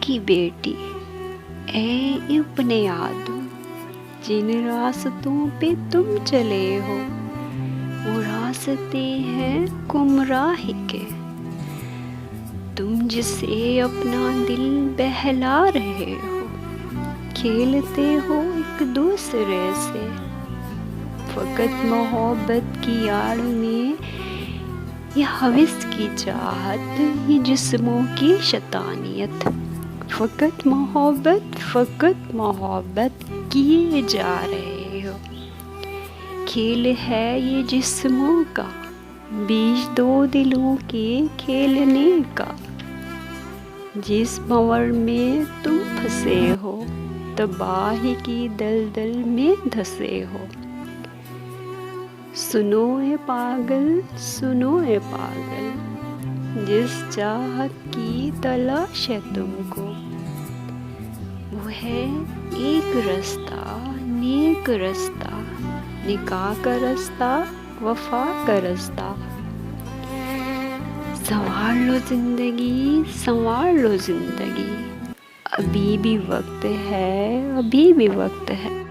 की बेटी, ऐ इब्ने आदम, जिन रास्तों पे तुम चले हो वो रास्ते हैं गुमराही के। तुम जिसे अपना दिल बहला रहे हो, खेलते हो एक दूसरे से, फकत मोहब्बत की आड़ में ये हविस की चाहत, ये जिस्मों की शैतानियत। फकत मोहब्बत किए जा रहे हो। खेल है ये जिस्मों का, बीच दो दिलों के खेलने का। जिस भंवर में तुम फंसे हो, तबाही की दलदल में धंसे हो। सुनो ए पागल, जिस चाहत की तलाश है तुमको, वो है एक रास्ता, नेक रास्ता, निकाह का रास्ता, वफा का रास्ता। संवार लो जिंदगी, अभी भी वक्त है, अभी भी वक्त है।